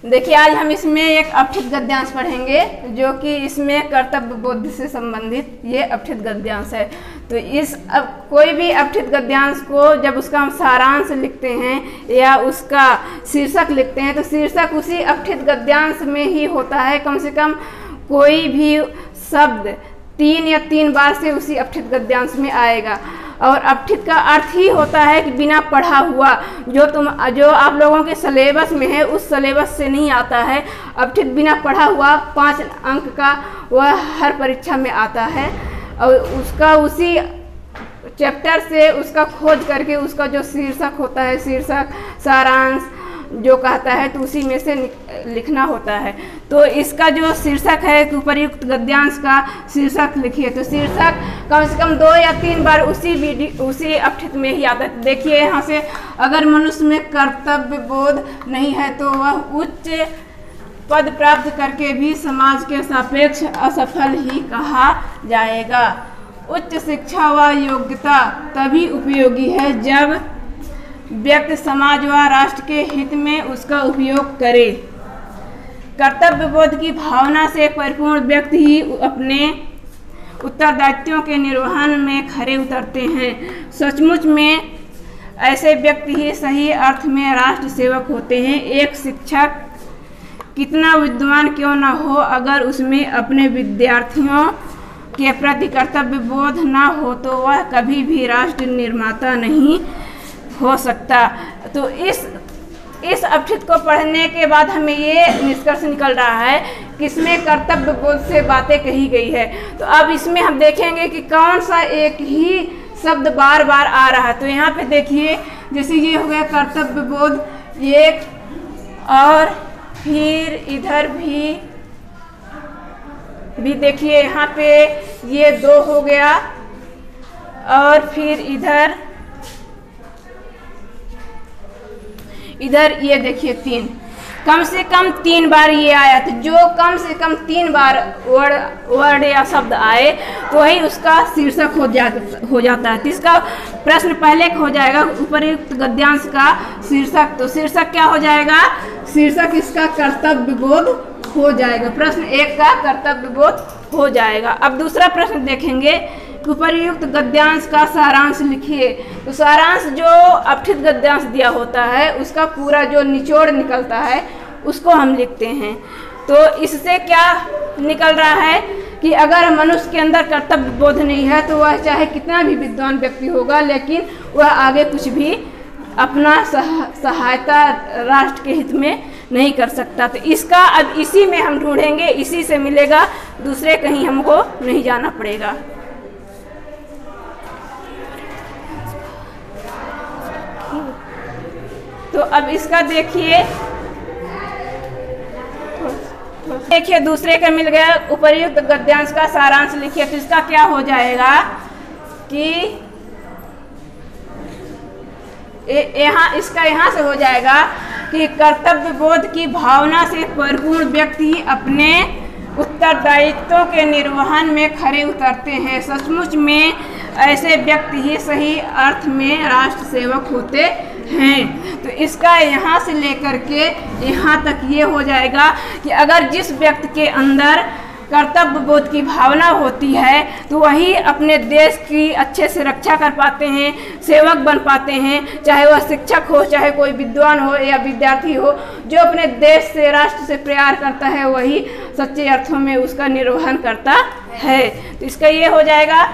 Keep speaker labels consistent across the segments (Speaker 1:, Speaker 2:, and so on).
Speaker 1: देखिए आज हम इसमें एक अपठित गद्यांश पढ़ेंगे जो कि इसमें कर्तव्य बोध से संबंधित ये अपठित गद्यांश है। तो अब कोई भी अपठित गद्यांश को जब उसका हम सारांश लिखते हैं या उसका शीर्षक लिखते हैं तो शीर्षक उसी अपठित गद्यांश में ही होता है। कम से कम कोई भी शब्द 3 या 3 बार से उसी अपठित गद्यांश में आएगा। और अपठित का अर्थ ही होता है कि बिना पढ़ा हुआ, जो आप लोगों के सिलेबस में है उस सिलेबस से नहीं आता है। अपठित बिना पढ़ा हुआ 5 अंक का वह हर परीक्षा में आता है और उसका उसी चैप्टर से उसका खोज करके उसका जो शीर्षक होता है, शीर्षक सारांश जो कहता है तो उसी में से लिखना होता है। तो इसका जो शीर्षक है कि उपर्युक्त गद्यांश का शीर्षक लिखिए। तो शीर्षक कम से कम 2 या 3 बार उसी अपठित में ही आता है। देखिए यहाँ से अगर मनुष्य में कर्तव्य बोध नहीं है तो वह उच्च पद प्राप्त करके भी समाज के सापेक्ष असफल ही कहा जाएगा। उच्च शिक्षा व योग्यता तभी उपयोगी है जब व्यक्ति समाज व राष्ट्र के हित में उसका उपयोग करे। कर्तव्य बोध की भावना से परिपूर्ण व्यक्ति ही अपने उत्तरदायित्वों के निर्वहन में खरे उतरते हैं। सचमुच में ऐसे व्यक्ति ही सही अर्थ में राष्ट्र सेवक होते हैं। एक शिक्षक कितना विद्वान क्यों न हो, अगर उसमें अपने विद्यार्थियों के प्रति कर्तव्य बोध न हो तो वह कभी भी राष्ट्र निर्माता नहीं हो सकता। तो इस अपठित को पढ़ने के बाद हमें ये निष्कर्ष निकल रहा है कि इसमें कर्तव्य बोध से बातें कही गई है। तो अब इसमें हम देखेंगे कि कौन सा एक ही शब्द बार बार आ रहा है। तो यहाँ पे देखिए जैसे ये हो गया कर्तव्य बोध एक, और फिर इधर भी देखिए यहाँ पे ये 2 हो गया, और फिर इधर ये देखिए 3, कम से कम 3 बार ये आया। तो जो कम से कम 3 बार वर्ड या शब्द आए तो वही उसका शीर्षक हो जाता है। तो इसका प्रश्न पहले हो जाएगा उपर्युक्त गद्यांश का शीर्षक। तो शीर्षक क्या हो जाएगा? शीर्षक इसका कर्तव्य बोध हो जाएगा। प्रश्न 1 का कर्तव्य बोध हो जाएगा। अब दूसरा प्रश्न देखेंगे, उपर्युक्त गद्यांश का सारांश लिखिए। तो सारांश जो अपठित गद्यांश दिया होता है उसका पूरा जो निचोड़ निकलता है उसको हम लिखते हैं। तो इससे क्या निकल रहा है कि अगर मनुष्य के अंदर कर्तव्य बोध नहीं है तो वह चाहे कितना भी विद्वान व्यक्ति होगा लेकिन वह आगे कुछ भी अपना सहायता राष्ट्र के हित में नहीं कर सकता। तो इसका अब इसी में हम ढूंढेंगे, इसी से मिलेगा, दूसरे कहीं हमको नहीं जाना पड़ेगा। तो अब इसका देखिए दूसरे का मिल गया उपर्युक्त गद्यांश का सारांश लिखिए। तो इसका क्या हो जाएगा कि यहाँ से हो जाएगा कि कर्तव्य बोध की भावना से परिपूर्ण व्यक्ति अपने उत्तरदायित्वों के निर्वहन में खरे उतरते हैं। सचमुच में ऐसे व्यक्ति ही सही अर्थ में राष्ट्र सेवक होते हैं। तो इसका यहाँ से लेकर के यहाँ तक ये हो जाएगा कि अगर जिस व्यक्ति के अंदर कर्तव्य बोध की भावना होती है तो वही अपने देश की अच्छे से रक्षा कर पाते हैं, सेवक बन पाते हैं। चाहे वह शिक्षक हो, चाहे कोई विद्वान हो या विद्यार्थी हो, जो अपने देश से राष्ट्र से प्यार करता है वही सच्चे अर्थों में उसका निर्वहन करता है। तो इसका ये हो जाएगा।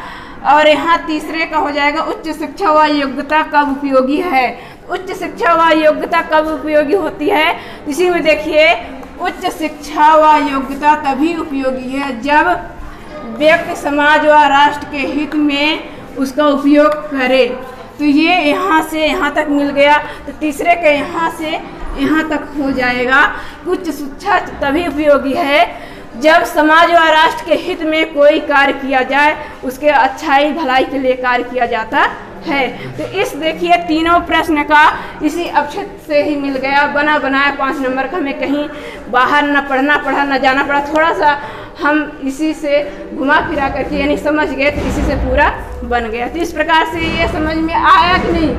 Speaker 1: और यहाँ तीसरे का हो जाएगा उच्च शिक्षा व योग्यता कब उपयोगी है। उच्च शिक्षा व योग्यता कब उपयोगी होती है? इसी में देखिए उच्च शिक्षा व योग्यता तभी उपयोगी है जब व्यक्ति समाज व राष्ट्र के हित में उसका उपयोग करे। तो ये यहाँ से यहाँ तक मिल गया। तो तीसरे के यहाँ से यहाँ तक हो जाएगा। उच्च शिक्षा तभी उपयोगी है जब समाज व राष्ट्र के हित में कोई कार्य किया जाए, उसके अच्छाई भलाई के लिए कार्य किया जाता है। तो इस देखिए तीनों प्रश्न का इसी अपठित से ही मिल गया, बना बनाया 5 नंबर का। हमें कहीं बाहर न पढ़ना पड़ा न जाना पड़ा, थोड़ा सा हम इसी से घुमा फिरा करके यानी समझ गए तो इसी से पूरा बन गया। तो इस प्रकार से ये समझ में आया कि नहीं?